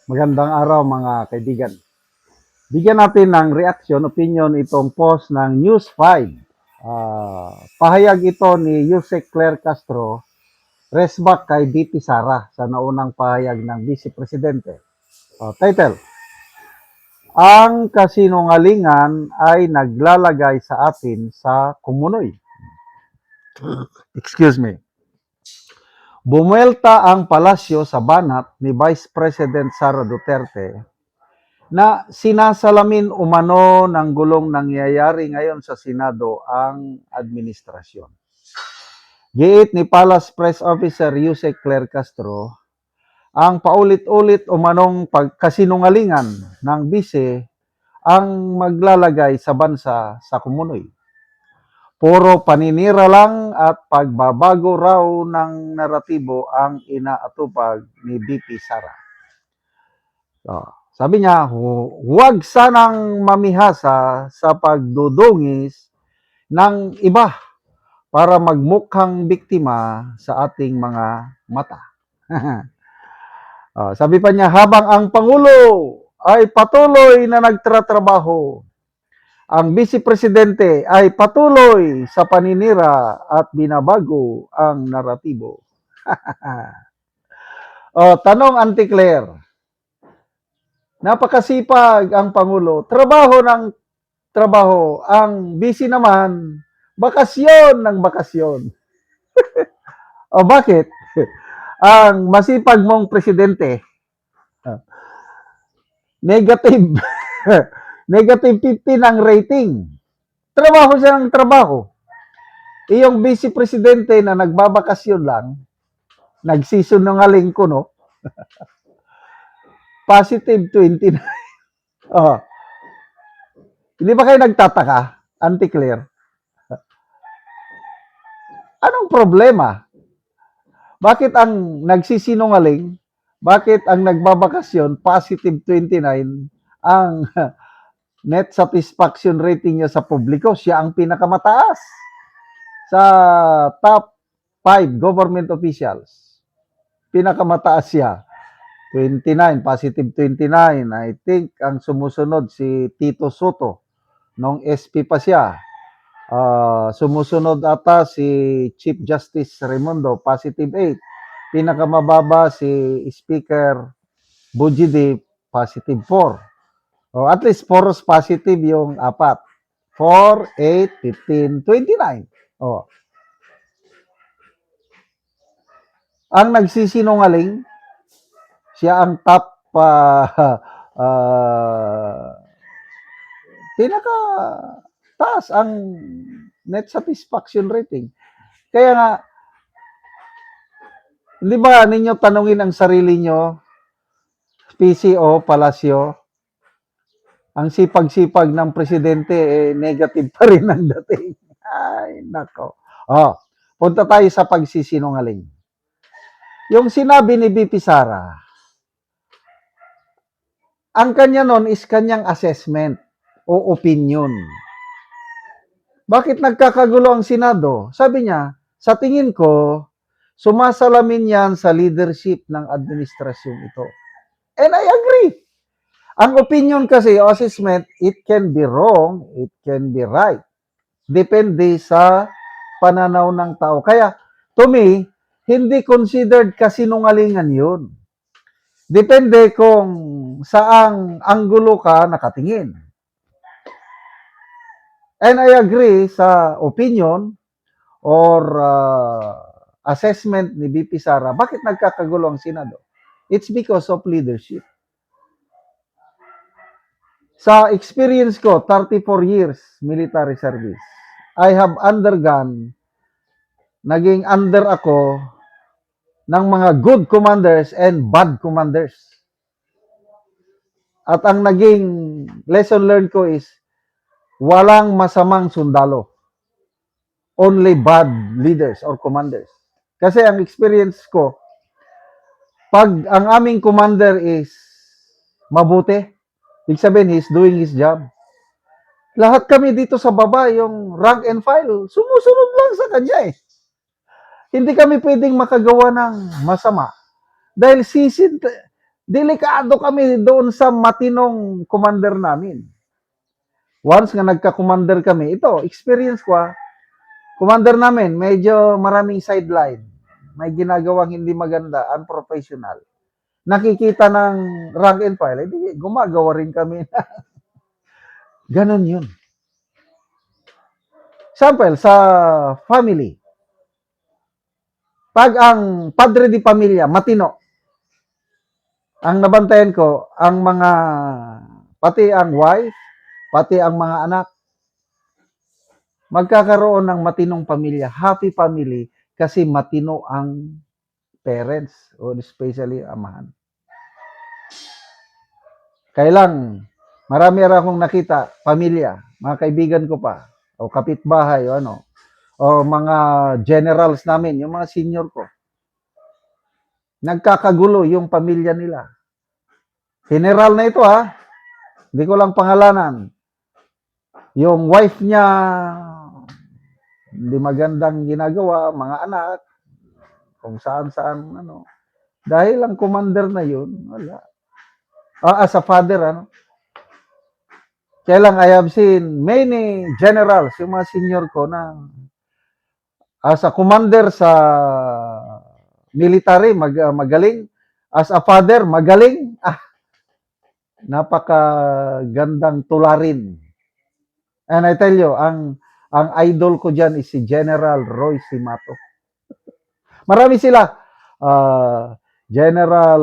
Magandang araw mga kaibigan. Bigyan natin ng reaction, opinion itong post ng News 5. Pahayag ito ni Yusek Claire Castro, resback kay BP Sara sa naunang pahayag ng Vice Presidente. Title, ang kasinungalingan ay naglalagay sa atin sa kumunoy. Excuse me. Bumuelta ang palasyo sa banat ni Vice President Sara Duterte na sinasalamin umano ng gulong nangyayari ngayon sa Senado ang administrasyon. Giit ni Palace Press Officer Yusek Claire Castro, ang paulit-ulit umanong pagkasinungalingan ng bise ang maglalagay sa bansa sa kumunoy. Puro paninira lang at pagbabago raw ng naratibo ang inaatupag ni BP Sara. Sabi niya, huwag sanang mamihasa sa pagdudungis ng iba para magmukhang biktima sa ating mga mata. Sabi pa niya, habang ang Pangulo ay patuloy na nagtratrabaho, ang Vice Presidente ay patuloy sa paninira at binabago ang naratibo. Tanong Auntie Claire, napakasipag ang Pangulo, trabaho ng trabaho, ang busy naman, bakasyon ng bakasyon. Bakit? Ang masipag mong presidente, negative, negative 15 ang rating. Trabaho siya ng trabaho. Iyong vice presidente na nagbabakasyon lang, nagsisunungaling ko, no? Positive 29. Hindi ba kayo nagtataka, Auntie Claire? Anong problema? Bakit ang nagsisinungaling, bakit ang nagbabakasyon, positive 29, ang net satisfaction rating niya sa publiko, siya ang pinakamataas sa top 5 government officials. Pinakamataas siya. 29, positive 29. I think ang sumusunod si Tito Soto, nung SP pa siya. Sumusunod ata si Chief Justice Raimundo, positive 8. Pinakamababa si Speaker Bujidi, positive 4. At least 4 positive yung apat. 4, 8, 15, 29. Ang nagsisinungaling, siya ang top pinaka taas ang net satisfaction rating. Kaya nga, di ba ninyo tanungin ang sarili nyo, PCO, Palasyo, ang sipag-sipag ng presidente, negative pa rin ang dating. Ay, nako. Punta tayo sa pagsisinungaling. Yung sinabi ni BP Sara, ang kanya nun is kanyang assessment o opinion. Bakit nagkakagulo ang Senado? Sabi niya, sa tingin ko, sumasalamin yan sa leadership ng administrasyon ito. And I agree. Ang opinion kasi o assessment, it can be wrong, it can be right. Depende sa pananaw ng tao. Kaya, to me, hindi considered kasinungalingan yun. Depende kung saang anggulo ka nakatingin. And I agree sa opinion or assessment ni BP Sara. Bakit nagkakagulo ang Senado? It's because of leadership. Sa experience ko, 34 years military service, I have undergone, naging under ako ng mga good commanders and bad commanders. At ang naging lesson learned ko is, walang masamang sundalo. Only bad leaders or commanders. Kasi ang experience ko, pag ang aming commander is mabuti, ibig sabihin, he's doing his job. Lahat kami dito sa baba, yung rank and file, sumusunod lang sa kanya eh. Hindi kami pwedeng makagawa ng masama. Dahil Delikado kami doon sa matinong commander namin. Once nga nagka-commander kami, ito, experience ko commander namin, medyo maraming sideline. May ginagawang hindi maganda, unprofessional. Nakikita ng rank and file, edi gumagawa rin kami. Ganon yun. Sample, sa family. Pag ang padre di pamilya, matino, ang nabantayan ko, ang mga, pati ang wife, pati ang mga anak, magkakaroon ng matinong pamilya, happy family, kasi matino ang parents, o especially amahan. Kailang, marami akong nakita, pamilya, mga kaibigan ko pa, o kapitbahay, o ano, o mga generals namin, yung mga senior ko. Nagkakagulo yung pamilya nila. General na ito hindi ko lang pangalanan. Yung wife niya, hindi magandang ginagawa, mga anak, kung saan-saan, ano. Dahil ang commander na yun, wala. As a father, Kaya lang, I have seen many generals, yung mga senior ko na as a commander sa military, magaling. As a father, magaling. Napakagandang tularin. And I tell you, ang idol ko dyan is si General Roy Simato. Marami sila. General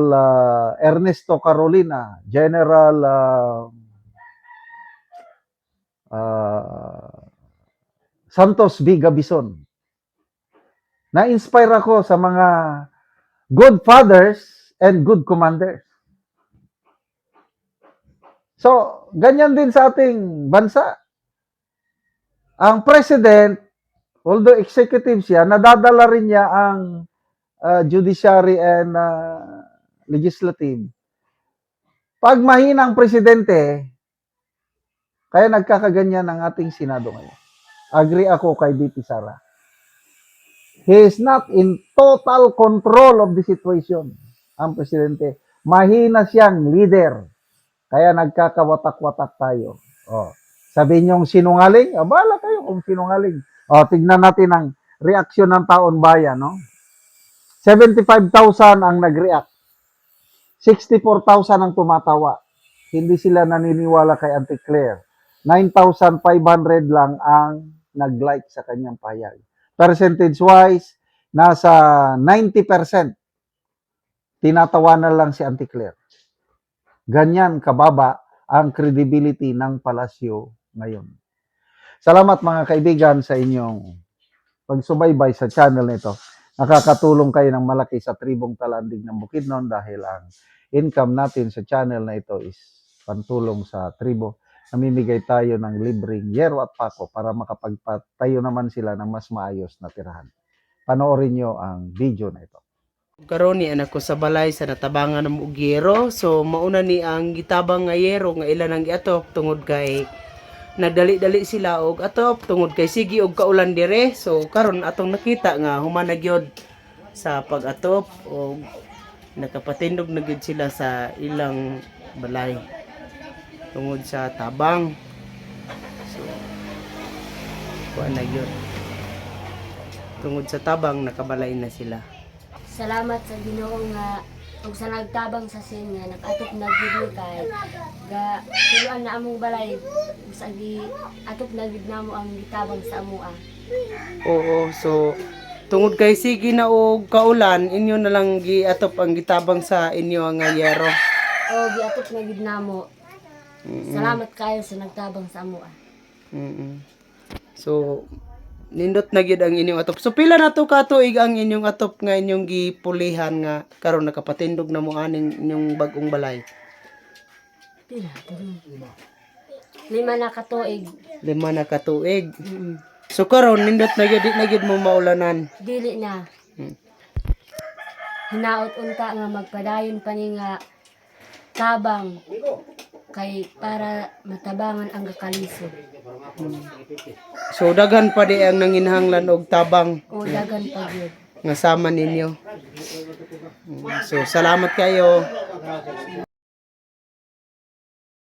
Ernesto Carolina, General Santos V. Gabison. Na-inspire ako sa mga good fathers and good commanders. So, ganyan din sa ating bansa. Ang president, although executive siya, nadadala rin niya ang judiciary and legislative. Pag mahina ang presidente, kaya nagkakaganyan ang ating Senado ngayon. Agree ako kay VP Sara. He is not in total control of the situation, ang presidente. Mahina siyang leader. Kaya nagkakawatak-watak tayo. Sabihin niyong sinungaling, bahala kayo kung sinungaling. Tignan natin ang reaksyon ng taon bayan, no? 75,000 ang nag-react. 64,000 ang tumatawa. Hindi sila naniniwala kay Auntie Claire. 9,500 lang ang nag-like sa kanyang pahayag. Percentage-wise, nasa 90%. Tinatawanan lang si Auntie Claire. Ganyan kababa ang credibility ng palasyo ngayon. Salamat mga kaibigan sa inyong pagsubaybay sa channel nito. Nakakatulong kayo ng malaki sa tribong Talandig ng Bukidnon dahil ang income natin sa channel na ito is pantulong sa tribo. Namimigay tayo ng libreng yero at pako para makapagpatayo naman sila ng mas maayos na tirahan. Panoorin nyo ang video na ito. Karon ni anak ko sa balay sa natabangan ng ugero. So mauna ni ang gitabang nga yero nga ilan ang giatop tungod kay nagdali-dali sila og atop tungod kay sige og kaulan dire. So karon atong nakita nga humana gyud sa pag-atop og nakapatindog na gyud sila sa ilang balay tungod sa tabang. So kuan na gyud. Tungod sa tabang nakabalay na sila. Salamat sa Ginoo nga ug sa nagtabang sa sin nga nag-atop na gid kay ga tuluan na among balay sa gi atop na gid namo ang gitabang sa amoa. Oo, so tungod kay sige na og kaulan, inyo na lang giatop ang gitabang sa inyo nga yero. O giatop na gid namo. Salamat kayo sa nagtabang sa amoa. So nindot na gyud ang inyong atop. So pila na to ka tuig ang inyong atop nga inyong gipulihan nga karon nakapatindog na mo aning inyong bag-ong balay. Pila? 5 na ka tuig. 5 na ka tuig. So karon nindot na gyud mo maulanan. Dili na. Hinaot unta nga magpadayon pa ni nga tabang kay para matabangan ang kakalisod. So daghan pa di ang nanginhanglan og tabang. O dagan pa gyud. nga sama ninyo. So salamat kayo.